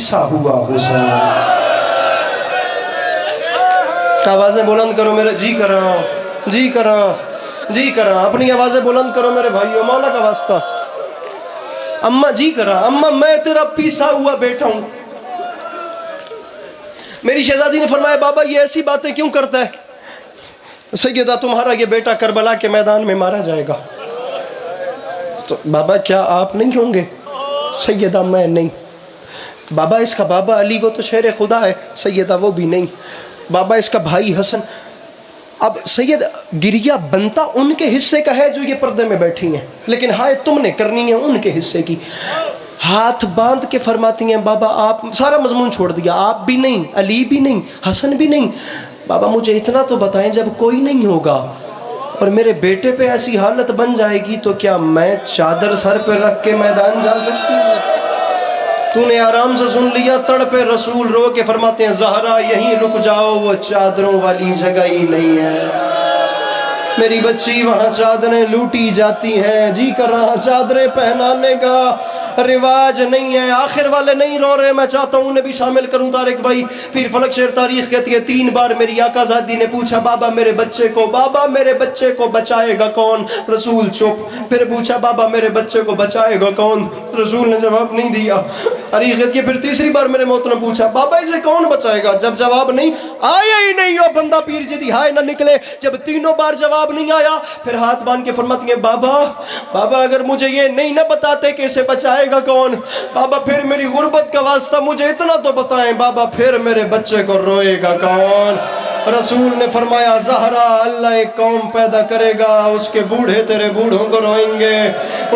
پیسا ہوا حسین. آوازیں بلند کرو میرے جی کر رہا ہوں، جی کر رہا ہوں، جی کر رہا ہوں. اپنی آوازیں بلند کرو میرے بھائیو، مولا کا واسطہ. اماں جی کر رہا، اماں میں تیرا پیسا ہوا بیٹا ہوں. میری شہزادی نے فرمایا بابا یہ ایسی باتیں کیوں کرتا ہے؟ سیدہ تمہارا یہ بیٹا کربلا کے میدان میں مارا جائے گا. تو بابا کیا آپ نہیں ہوں گے؟ سیدہ میں نہیں. بابا اس کا بابا علی وہ تو شیر خدا ہے. سیدہ وہ بھی نہیں. بابا اس کا بھائی حسن. اب سید گریہ بنتا ان کے حصے کا ہے جو یہ پردے میں بیٹھی ہیں، لیکن ہائے تم نے کرنی ہے ان کے حصے کی. ہاتھ باندھ کے فرماتی ہیں بابا آپ سارا مضمون چھوڑ دیا، آپ بھی نہیں، علی بھی نہیں، حسن بھی نہیں. بابا مجھے اتنا تو بتائیں جب کوئی نہیں ہوگا اور میرے بیٹے پہ ایسی حالت بن جائے گی تو کیا میں چادر سر پہ رکھ کے میدان جا سکتی ہوں؟ تو نے آرام سے سن لیا. تڑ پہ رسول رو کے فرماتے ہیں زہرا یہیں رک جاؤ، وہ چادروں والی جگہ ہی نہیں ہے. میری بچی وہاں چادریں لوٹی جاتی ہیں. جی کر رہا چادریں پہنانے کا رواج نہیں ہے. آخر والے نہیں رو رہے، میں چاہتا ہوں انہیں بھی شامل کروں. طارق بھائی پھر فلک شیر تاریخ کہتی ہے 3 بار میری آقا زادی نے پوچھا بابا میرے بچے کو، بابا میرے بچے کو بچائے گا کون؟ رسول چپ. پھر پوچھا بابا میرے بچے کو بچائے گا کون؟ رسول نے جواب نہیں دیا. تاریخ کہتی ہے پھر تیسری بار میرے موت نے پوچھا بابا اسے کون بچائے گا؟ جب جواب نہیں آیا ہی نہیں ہو بندہ پیر جدی ہائے نہ نکلے. جب 3 بار جواب نہیں آیا پھر ہاتھ باندھ کے فرماتی ہیں بابا بابا اگر مجھے یہ نہیں نہ بتاتے کہ اسے بچائے گا کون، بابا پھر میری غربت کا واسطہ مجھے اتنا تو بتائیں بابا پھر میرے بچے کو روئے گا کون؟ رسول نے فرمایا زہرا اللہ ایک قوم پیدا کرے گا، اس کے بوڑھے تیرے بوڑھوں کو روئیں گے.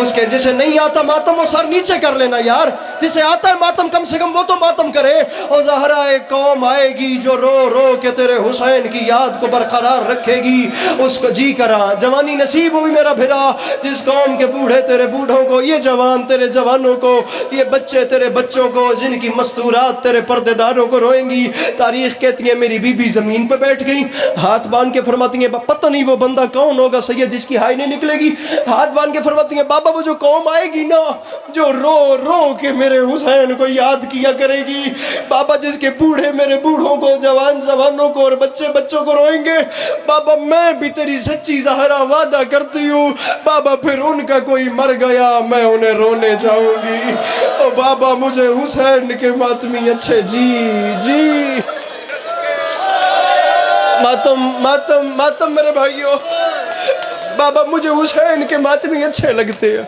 اس کے جسے نہیں آتا ماتم وہ سر نیچے کر لینا یار، جسے آتا ہے ماتم کم سے کم وہ تو ماتم کرے. اور زہرا ایک قوم آئے گی جو رو رو کے تیرے حسین کی یاد کو برقرار رکھے گی. اس کو جی کرا جوانی نصیب ہوئی میرا بھرا، جس قوم کے بوڑھے تیرے بوڑھوں کو، یہ جوان تیرے جوانوں کو، یہ بچے تیرے بچوں کو، جن کی مستورات تیرے پردے داروں کو روئیں گی. تاریخ کہتی ہے میری بی بی زمین پہ بیٹھ گئی، ہاتھ باندھ کے فرماتی ہیں پتہ نہیں وہ بندہ کون ہوگا سید جس کی ہائی نہیں نکلے گی. ہاتھ باندھ کے فرماتی ہیں بابا وہ جو قوم آئے گی نا جو رو رو کے میرے حسین کو یاد کیا کرے گی، بابا جس کے بوڑھے میرے بوڑھوں کو، جوان جوانوں کو اور بچے بچوں کو روئیں گے، بابا میں بھی تیری سچی زہرا وعدہ کرتی ہوں بابا پھر ان کا کوئی مر گیا میں انہیں رونے جاؤں گی. او بابا مجھے حسین کے ماتمی اچھے جی جی ماتم ماتم ماتم میرے بھائیوں، بابا مجھے حسین کے ماتمی اچھے لگتے ہیں،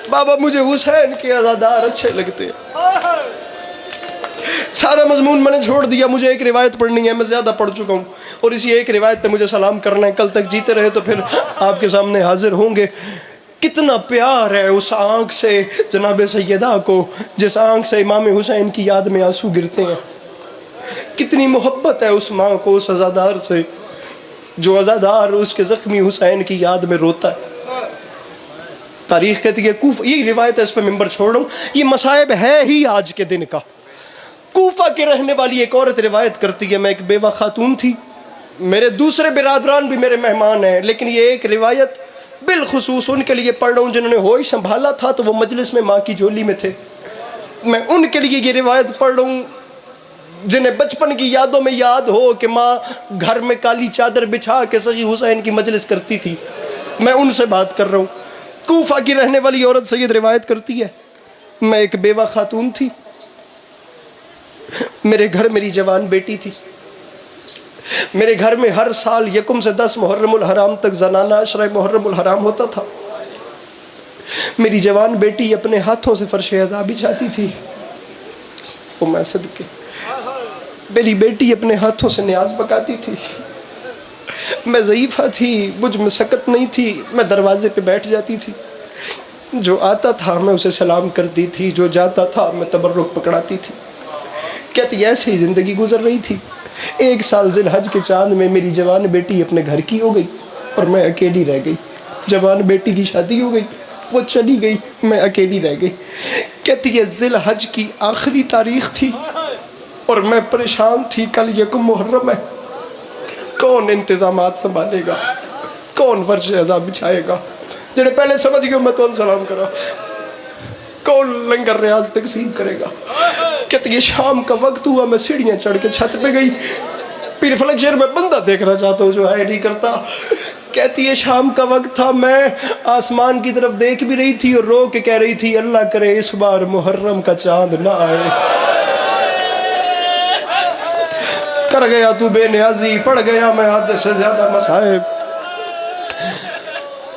بابا مجھے حسین کے عزادار اچھے لگتے ہیں. سارا مضمون میں نے چھوڑ دیا. مجھے ایک روایت پڑھنی ہے، میں زیادہ پڑھ چکا ہوں اور اسی ایک روایت پہ مجھے سلام کرنا ہے. کل تک جیتے رہے تو پھر آپ کے سامنے حاضر ہوں گے. کتنا پیار ہے اس آنکھ سے جناب سیدہ کو جس آنکھ سے امام حسین کی یاد میں آنسو گرتے ہیں. کتنی محبت ہے اس ماں کو اس عزادار سے جو عزادار اس کے زخمی حسین کی یاد میں روتا ہے. تاریخ کہتی ہے کوفہ، یہ روایت ہے اس پہ ممبر چھوڑ رہا ہوں، یہ مصائب ہے ہی آج کے دن کا. کوفہ کے رہنے والی ایک عورت روایت کرتی ہے میں ایک بیوہ خاتون تھی، میرے دوسرے برادران بھی میرے مہمان ہیں لیکن یہ ایک روایت بالخصوص ان کے لیے پڑھ رہا ہوں جنہوں نے ہوش سنبھالا تھا تو وہ مجلس میں ماں کی جھولی میں تھے. میں ان کے لیے یہ روایت پڑھ رہا ہوں جنہیں بچپن کی یادوں میں یاد ہو کہ ماں گھر میں کالی چادر بچھا کے سخی حسین کی مجلس کرتی تھی. میں ان سے بات کر رہا ہوں. کوفہ کی رہنے والی عورت سید روایت کرتی ہے میں ایک بیوہ خاتون تھی، میرے گھر میری جوان بیٹی تھی. میرے گھر میں ہر سال 1 سے 10 محرم الحرام تک زنانہ عشرہ محرم الحرام ہوتا تھا. میری جوان بیٹی اپنے ہاتھوں سے فرش عزا بچھاتی تھی. وہ میں صدقے میری بیٹی اپنے ہاتھوں سے نیاز پکاتی تھی. میں ضعیفہ تھی، مجھ میں سکت نہیں تھی، میں دروازے پہ بیٹھ جاتی تھی. جو آتا تھا میں اسے سلام کرتی تھی، جو جاتا تھا میں تبرک پکڑاتی تھی. کہتی ایسے ہی زندگی گزر رہی تھی. 1 سال ذی الحج کے چاند میں میری جوان بیٹی اپنے گھر کی ہو گئی اور میں اکیلی رہ گئی. جوان بیٹی کی شادی ہو گئی، وہ چلی گئی، میں اکیلی رہ گئی. کہتی ہے ذی الحج کی آخری تاریخ تھی اور میں پریشان تھی. کل 1 محرم ہے، کون انتظامات سنبھالے گا، کون فرش عزا بچھائے گا؟ جنہیں پہلے سمجھ گئے میں تو سلام کرا. کون لنگر ریاض تقسیم کرے گا؟ کہتی ہے شام کا وقت ہوا، میں سیڑھیاں چڑھ کے چھت پہ گئی، پیر فلک شہر میں بندہ دیکھنا چاہتا ہوں جو ہے نہیں کرتا۔ کہتی ہے شام کا وقت تھا، میں آسمان کی طرف دیکھ بھی رہی تھی اور رو کے کہہ رہی تھی اللہ کرے اس بار محرم کا چاند نہ آئے۔ کر گیا تو بے نیازی، پڑھ گیا میں حد سے زیادہ مصائب،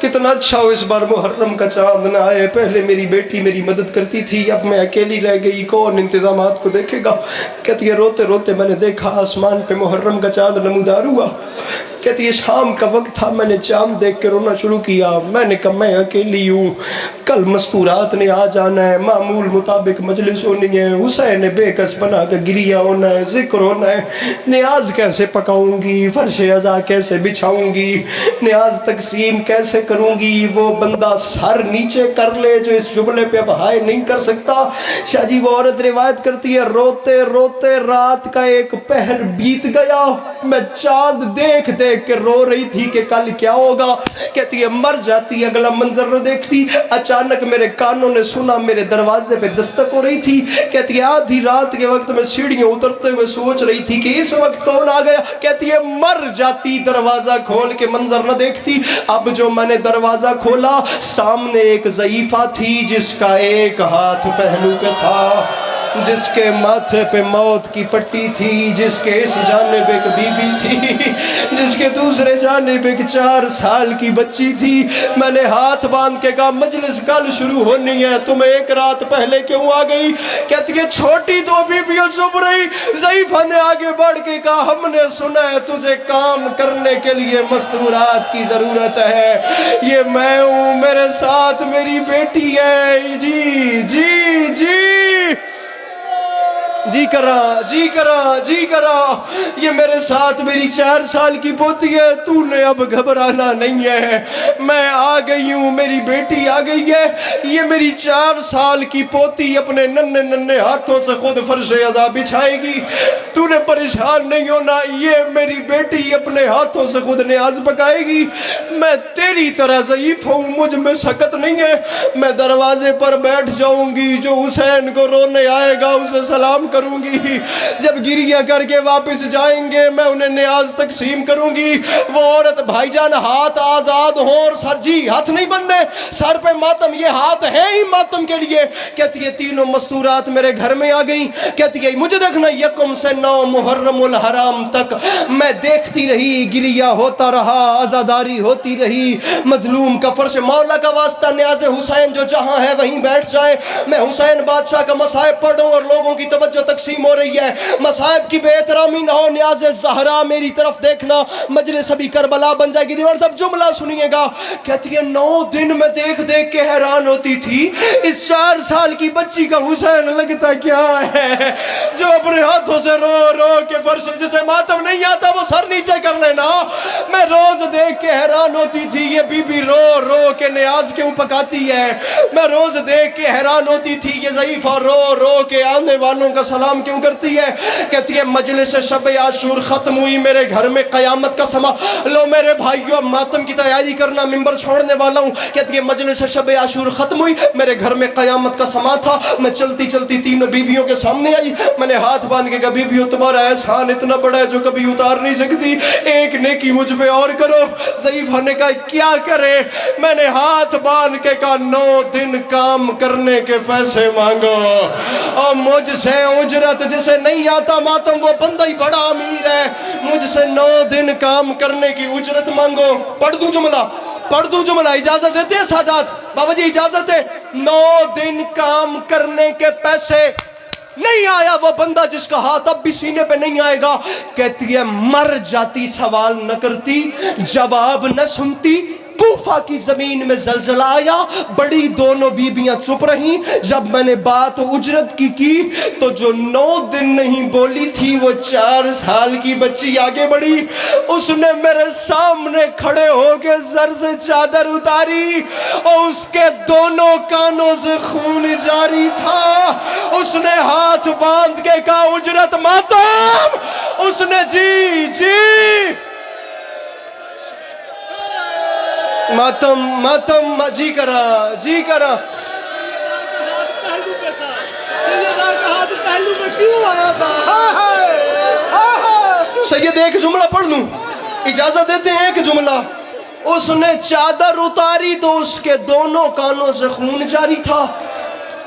کتنا اچھا ہو اس بار محرم کا چاند نہ آئے۔ پہلے میری بیٹی میری مدد کرتی تھی، اب میں اکیلی رہ گئی، کون انتظامات کو دیکھے گا؟ کہتی ہے روتے روتے میں نے دیکھا آسمان پہ محرم کا چاند نمودار ہوا۔ کہتی ہے شام کا وقت تھا، میں نے چاند دیکھ کے رونا شروع کیا۔ میں نے کہا میں اکیلی ہوں، کل مستورات نے آ جانا ہے، معمول مطابق مجلس ہونی ہے، حسین بے کس بنا کے گریا ہونا ہے، ذکر ہونا ہے، نیاز کیسے پکاؤں گی، فرش عزا کیسے بچھاؤں گی، نیاز تقسیم کیسے کروں گی؟ وہ بندہ سر نیچے کر لے جو اس جملے پہ اب ہائے نہیں کر سکتا۔ شاہ جی وہ عورت روایت کرتی ہے روتے روتے رات کا ایک پہر بیت گیا، میں چاند دیکھ دیکھ کے رو رہی تھی کہ کل کیا ہوگا۔ کہتی ہے مر جاتی، اگلا منظر نہ دیکھتی۔ اچانک میرے کانوں نے سنا میرے دروازے پہ دستک ہو رہی تھی۔ کہتی ہے آدھی رات کے وقت میں سیڑھیاں اترتے ہوئے سوچ رہی تھی کہ اس وقت کون آ گیا۔ کہتی ہے مر جاتی، دروازہ کھول کے منظر نہ دیکھتی۔ اب جو میں نے دروازہ کھولا، سامنے ایک ضعیفہ تھی جس کا ایک ہاتھ پہلو پہ تھا، جس کے ماتھے پہ موت کی پٹی تھی، جس کے اس جانب ایک بی بی تھی، جس کے دوسرے جانب ایک 4 سال کی بچی تھی۔ میں نے ہاتھ باندھ کے کہا مجلس کل شروع ہونی ہے، تم ایک رات پہلے کیوں آ گئی؟ کہتی ہے چھوٹی 2 بیویاں چپ رہی۔ ضعیفہ نے آگے بڑھ کے کہا ہم نے سنا ہے تجھے کام کرنے کے لیے مستورات کی ضرورت ہے، یہ میں ہوں، میرے ساتھ میری بیٹی ہے۔ جی جی جی جی کرا یہ میرے ساتھ میری 4 سال کی پوتی ہے، تو نے اب گھبرانا نہیں ہے، میں آ گئی ہوں، میری بیٹی آ گئی ہے۔ یہ میری 4 سال کی پوتی اپنے ننھے ننھے ہاتھوں سے خود فرش عزا بچھائے گی، تو نے پریشان نہیں ہونا، یہ میری بیٹی اپنے ہاتھوں سے خود نیاز پکائے گی۔ میں تیری طرح ضعیف ہوں، مجھ میں سکت نہیں ہے، میں دروازے پر بیٹھ جاؤں گی، جو حسین کو رونے آئے گا اسے سلام کروں گی، جب گریہ کر کے واپس جائیں گے میں انہیں نیاز تقسیم کروں گی۔ وہ عورت بھائی جان ہاتھ آزاد ہوں اور سر جی ہاتھ نہیں بننے، سر پہ ماتم، یہ ہاتھ ہے ہی ماتم کے لیے۔ کہتی ہے تینوں مستورات میرے گھر میں آ گئیں۔ کہتی ہے مجھے دیکھنا 1 سے 9 محرم الحرام تک میں دیکھتی رہی، گریہ ہوتا رہا، عزاداری ہوتی رہی، مظلوم کا فرش مولا کا واسطہ نیاز حسین جو جہاں ہے وہیں بیٹھ جائے، میں حسین بادشاہ کا مصائب پڑھوں اور لوگوں کی توجہ تقسیم ہو رہی ہے، مصائب کی بے احترامی نہ ہو، نیاز زہرا میری طرف دیکھنا، مجلس ابھی کربلا بن جائے گی۔ دیوار صاحب جملہ سنیے گا، کہتی ہے 9 دن میں دیکھ دیکھ کے حیران ہوتی تھی اس 4 سال کی بچی کا حسین لگتا کیا ہے جو اپنے ہاتھوں سے رو رو کے فرش، جسے ماتم نہیں آتا وہ سر نیچے کر لینا۔ میں روز دیکھ کے حیران ہوتی تھی یہ بی بی رو رو کے نیاز کیوں پکاتی ہے، میں روز دیکھ کے حیران ہوتی تھی یہ ضعیفہ رو رو کے آنے والوں کا سلام کیوں کرتی ہے۔ کہتی ہے مجلس شب عاشور ختم ہوئی، میرے گھر میں قیامت کا سما، لو میرے بھائیو ماتم کی تیاری کرنا، ممبر چھوڑنے والا ہوں۔ کہتی ہے مجلس شب عاشور ختم ہوئی، میرے گھر میں قیامت کا سما تھا، میں چلتی چلتی 3 بیویوں کے سامنے آئی، میں نے ہاتھ باندھ کے کہا بیویوں تمہارا احسان اتنا بڑا ہے جو کبھی اتار نہیں سکتی، ایک نیکی مجھ پہ اور کرو۔ ضعیفہ نے کہا کیا کرے؟ میں نے ہاتھ باندھ کے کہا 9 دن کام کرنے کے پیسے مانگو، اور مجھ سے اجرت جسے نہیں آتا ماتم وہ بندہ ہی بڑا امیر ہے، مجھ سے 9 دن کام کرنے کی اجرت مانگو۔ پڑھ دوں جملہ اجازت دیتے ہیں سادات بابا جی؟ اجازت ہے؟ 9 دن کام کرنے کے پیسے نہیں آیا وہ بندہ جس کا ہاتھ اب بھی سینے پہ نہیں آئے گا۔ کہتی ہے مر جاتی، سوال نہ کرتی، جواب نہ سنتی، کوفہ کی زمین میں زلزلہ آیا، بڑی دونوں بیبیاں چپ رہیں۔ جب میں نے بات اجرت کی تو جو 9 دن نہیں بولی تھی وہ 4 سال کی بچی آگے بڑھی، اس نے میرے سامنے کھڑے ہو کے سر سے چادر اتاری اور اس کے دونوں کانوں سے خون جاری تھا، اس نے ہاتھ باندھ کے کہا اجرت ماتم، اس نے جی ماتم جی کرا ہاتھ پہلو میں کیوں آیا تھا؟ سید ایک جملہ پڑھ لوں؟ اجازت دیتے ہیں ایک جملہ؟ اس نے چادر اتاری تو اس کے دونوں کانوں سے خون جاری تھا.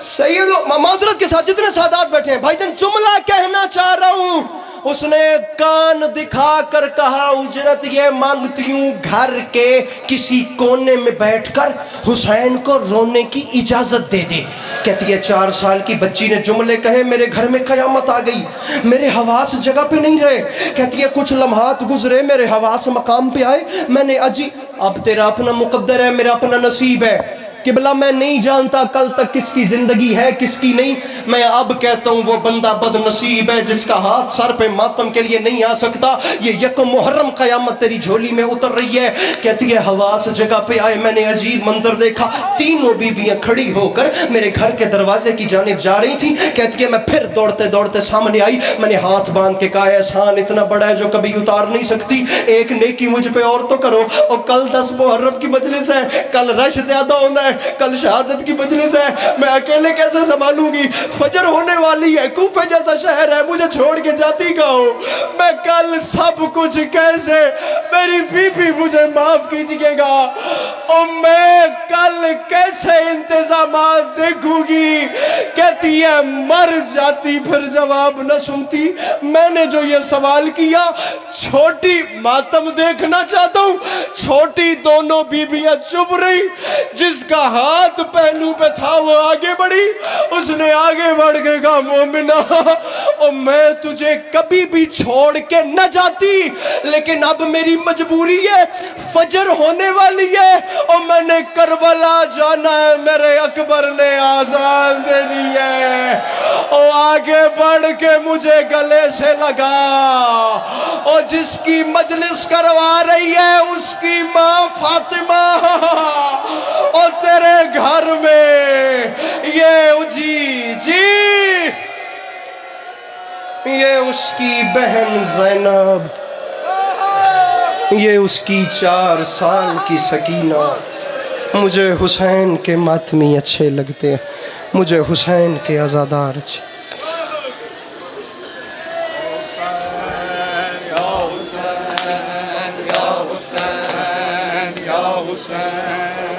سید معذرت کے ساتھ جتنے سادات بیٹھے ہیں بھائی جان، جملہ کہنا چاہ رہا ہوں. اس نے کان دکھا کر کہا اجرت یہ مانگتی ہوں گھر کے کسی کونے میں بیٹھ کر حسین کو رونے کی اجازت دے دے. کہتی ہے 4 سال کی بچی نے جملے کہے، میرے گھر میں قیامت آ گئی، میرے حواس جگہ پہ نہیں رہے. کہتی ہے کچھ لمحات گزرے، میرے حواس مقام پہ آئے، میں نے اب تیرا اپنا مقدر ہے، میرا اپنا نصیب ہے. قبلہ میں نہیں جانتا کل تک کس کی زندگی ہے کس کی نہیں. میں اب کہتا ہوں وہ بندہ بد نصیب ہے جس کا ہاتھ سر پہ ماتم کے لیے نہیں آ سکتا. یہ یکم محرم قیامت تیری جھولی میں اتر رہی ہے. کہتی ہے حواس جگہ پہ آئے، میں نے عجیب منظر دیکھا، تینوں بیویاں کھڑی ہو کر میرے گھر کے دروازے کی جانب جا رہی تھی. کہتی ہے میں پھر دوڑتے دوڑتے سامنے آئی، میں نے ہاتھ باندھ کے کہا احسان اتنا بڑا ہے جو کبھی اتار نہیں سکتی، ایک نیکی مجھ پہ اور تو کرو. اور کل 10 محرم کی مجلس ہے، کل رش زیادہ ہونا ہے، کل شہادت کی مجلس ہے، میں اکیلے کیسے سنبھالوں گی؟ فجر ہونے والی ہے، کوفہ جیسا شہر ہے، مجھے چھوڑ کے جاتی کہاں ہو؟ میں کل سب کچھ کیسے، میری بیوی مجھے معاف کیجئے گا، اور میں کل کیسے انتظامات دیکھوں گی؟ کہتی ہے مر جاتی پھر جواب نہ سنتی. میں نے جو یہ سوال کیا، چھوٹی ماتم دیکھنا چاہتا ہوں، چھوٹی دونوں بیویاں چپ رہی، جس کا ہاتھ پہلو پہ تھا وہ آگے بڑھی. اس نے آگے بڑھ کے کہا مومنہ، اور میں تجھے کبھی بھی چھوڑ کے نہ جاتی، لیکن اب میری مجبوری ہے، فجر ہونے والی ہے اور میں نے کربلا جانا ہے، میرے اکبر نے آذان دینی ہے. اور آگے بڑھ کے مجھے گلے سے لگا، اور جس کی مجلس کروا رہی ہے اس کی ماں فاطمہ، اور تیرے گھر میں یہ یہ اس کی بہن زینب، یہ اس کی 4 سال کی سکینہ. مجھے حسین کے ماتمی اچھے لگتے ہیں، مجھے حسین کے عزادار اچھے. یا حسین